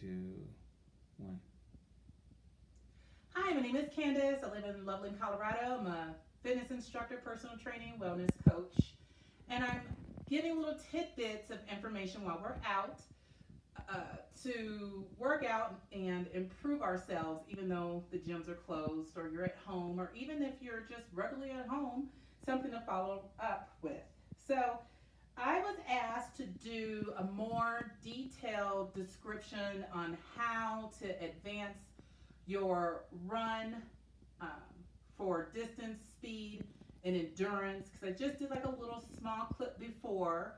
two, one. Hi, my name is Candace. I live in Loveland, Colorado. I'm a fitness instructor, personal training, wellness coach, and I'm giving little tidbits of information while we're out to work out and improve ourselves, even though the gyms are closed or you're at home, or even if you're just regularly at home, something to follow up with. So, I was asked to do a more detailed description on how to advance your run um, for distance, speed, and endurance. Because I just did like a little small clip before,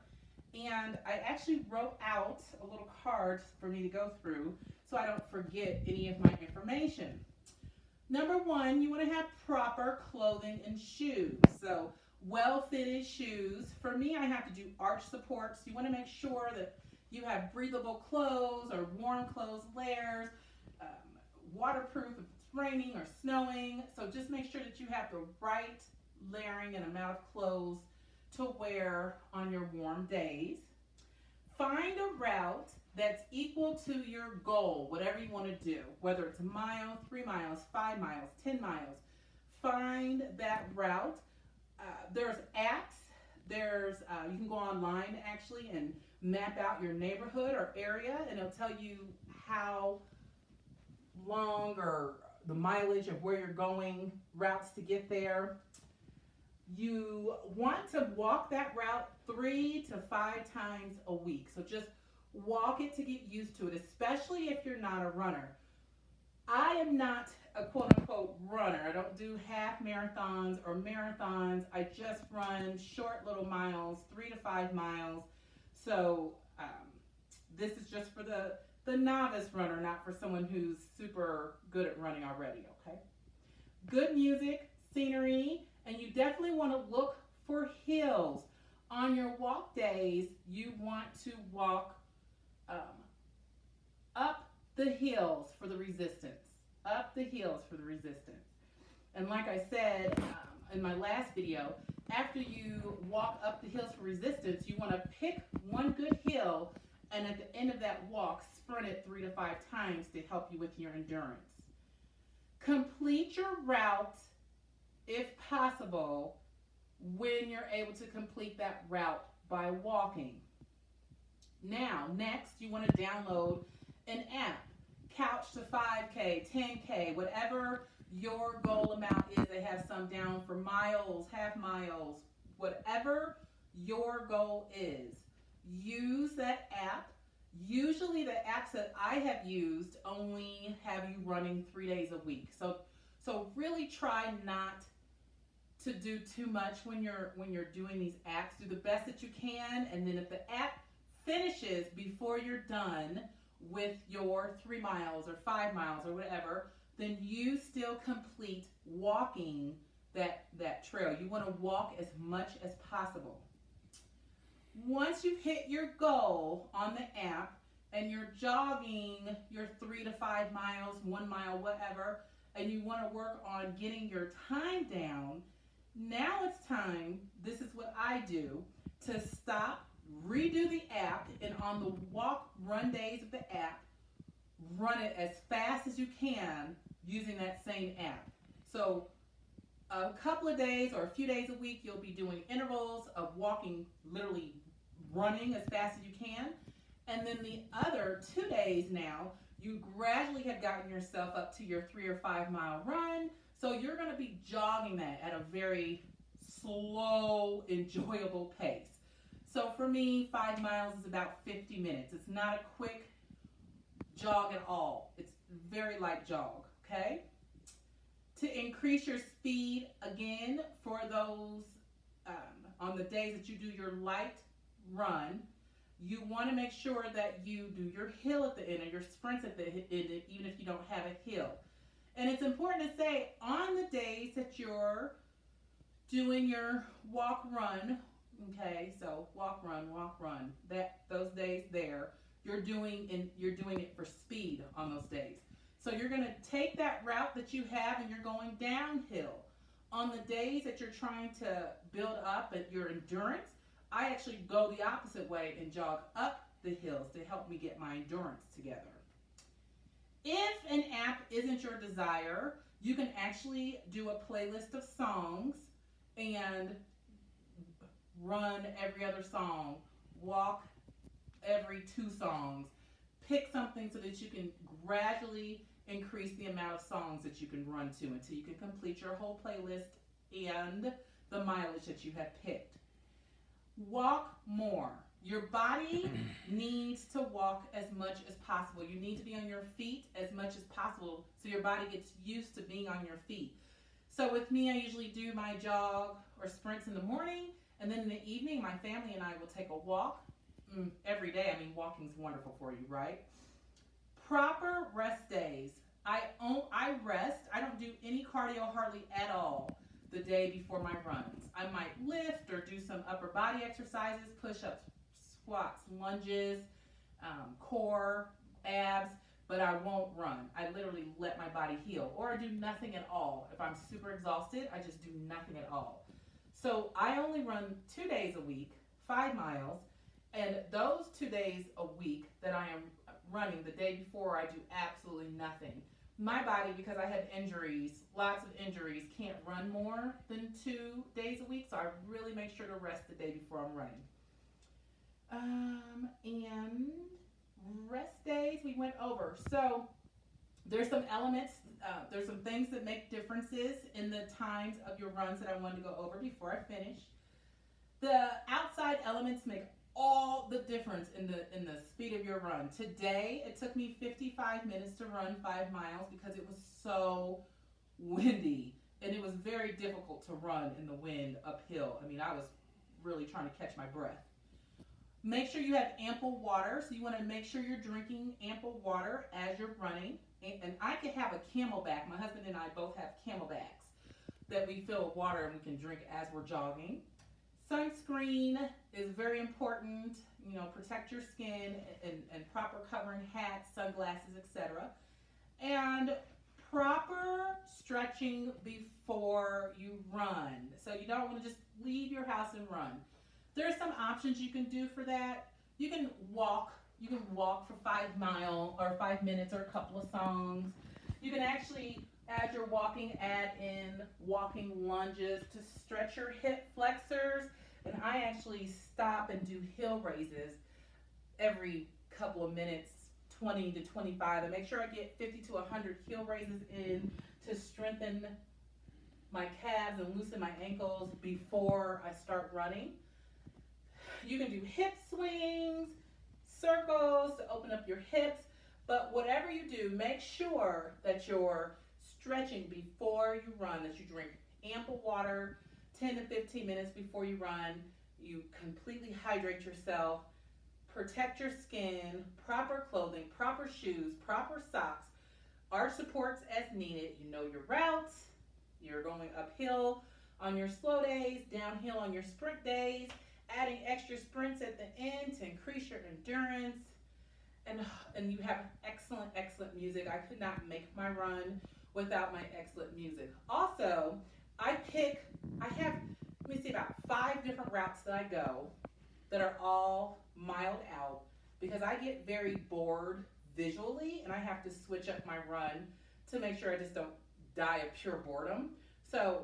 and I actually wrote out a little card for me to go through so I don't forget any of my information. Number one, you want to have proper clothing and shoes. So, well fitted shoes. For me, I have to do arch supports. You want to make sure that you have breathable clothes or warm clothes layers, um, waterproof if it's raining or snowing. So, just make sure that you have the right layering and amount of clothes to wear on your warm days. Find a route that's equal to your goal, whatever you want to do, whether it's a mile, 3 miles, 5 miles, 10 miles. Find that route. There's apps. You can go online actually and map out your neighborhood or area, and it'll tell you how long or the mileage of where you're going, routes to get there. You want to walk that route 3 to 5 times a week. So just walk it to get used to it, especially if you're not a runner. I am not a quote unquote runner. I don't do half marathons or marathons. I just run short little miles, 3 to 5 miles. So this is just for the novice runner, not for someone who's super good at running already, okay? Good music, scenery, and you definitely want to look for hills. On your walk days, you want to walk um, up the hills for the resistance. Up the hills for the resistance. And like I said in my last video, after you walk up the hills for resistance, you want to pick one good hill and at the end of that walk, sprint it 3 to 5 times to help you with your endurance. Complete your route, if possible, when you're able to complete that route by walking. Now, next, you want to download an app. Couch to 5K, 10K, whatever your goal amount is. They have some down for miles, half miles, whatever your goal is. Use that app. Usually the apps that I have used only have you running 3 days a week. So really try not to do too much when you're doing these apps. Do the best that you can, and then if the app finishes before you're done with your 3 miles or 5 miles or whatever, then you still complete walking that trail. You want to walk as much as possible. Once you've hit your goal on the app and you're jogging your 3 to 5 miles, 1 mile, whatever, and you want to work on getting your time down, now it's time, this is what I do, to stop, redo the app, and on the walk run days of the app, run it as fast as you can using that same app. So a couple of days or a few days a week, you'll be doing intervals of walking, literally running as fast as you can. And then the other 2 days now, you gradually have gotten yourself up to your 3 or 5 mile run. So you're going to be jogging that at a very slow, enjoyable pace. So for me, 5 miles is about 50 minutes. It's not a quick jog at all. It's very light jog, okay? To increase your speed, again, for those on the days that you do your light run, you want to make sure that you do your hill at the end or your sprints at the end, even if you don't have a hill. And it's important to say, on the days that you're doing your walk run, okay, so walk run, those days there, you're doing it for speed on those days. So you're going to take that route that you have and you're going downhill. On the days that you're trying to build up at your endurance, I actually go the opposite way and jog up the hills to help me get my endurance together. If an app isn't your desire, you can actually do a playlist of songs and run every other song, walk every 2 songs. Pick something so that you can gradually increase the amount of songs that you can run to until you can complete your whole playlist and the mileage that you have picked. Walk more. Your body needs to walk as much as possible. You need to be on your feet as much as possible so your body gets used to being on your feet. So with me, I usually do my jog or sprints in the morning, and then in the evening, my family and I will take a walk every day. I mean, walking's wonderful for you, right? Proper rest days. I rest. I don't do any cardio hardly at all the day before my runs. I might lift or do some upper body exercises, push-ups, squats, lunges, core, abs, but I won't run. I literally let my body heal, or I do nothing at all. If I'm super exhausted, I just do nothing at all. So I only run 2 days a week, 5 miles, and those 2 days a week that I am running, the day before I do absolutely nothing. My body, because I have injuries, lots of injuries, can't run more than 2 days a week, so I really make sure to rest the day before I'm running. And rest days we went over. So there's some elements, there's some things that make differences in the times of your runs that I wanted to go over before I finish. The outside elements make all the difference in the speed of your run. Today, it took me 55 minutes to run 5 miles because it was so windy, and it was very difficult to run in the wind uphill. I mean, I was really trying to catch my breath. Make sure you have ample water, so you want to make sure you're drinking ample water as you're running. And I could have a CamelBak. My husband and I both have CamelBaks that we fill with water and we can drink as we're jogging. Sunscreen is very important. You know, protect your skin and proper covering hats, sunglasses, etc. And proper stretching before you run. So you don't want to just leave your house and run. There's some options you can do for that. You can walk. You can walk for 5 minutes or a couple of songs. You can actually, as you're walking, add in walking lunges to stretch your hip flexors. And I actually stop and do hill raises every couple of minutes, 20 to 25. And make sure I get 50 to 100 heel raises in to strengthen my calves and loosen my ankles before I start running. You can do hip swings, circles to open up your hips, but whatever you do, make sure that you're stretching before you run, that you drink ample water 10 to 15 minutes before you run. You completely hydrate yourself, protect your skin, proper clothing, proper shoes, proper socks, arch supports as needed. You know your routes. You're going uphill on your slow days, downhill on your sprint days, adding extra sprints at the end to increase your endurance. And you have excellent music. I could not make my run without my excellent music. Also, I have, let me see, about 5 different routes that I go that are all miled out because I get very bored visually and I have to switch up my run to make sure I just don't die of pure boredom. So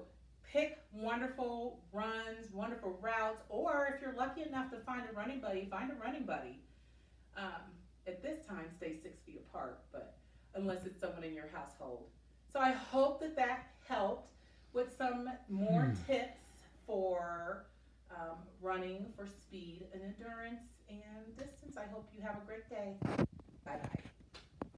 pick wonderful runs, wonderful routes, or if you're lucky enough to find a running buddy, find a running buddy. At this time, stay 6 feet apart, but unless it's someone in your household. So I hope that helped with some more tips for running for speed and endurance and distance. I hope you have a great day. Bye-bye.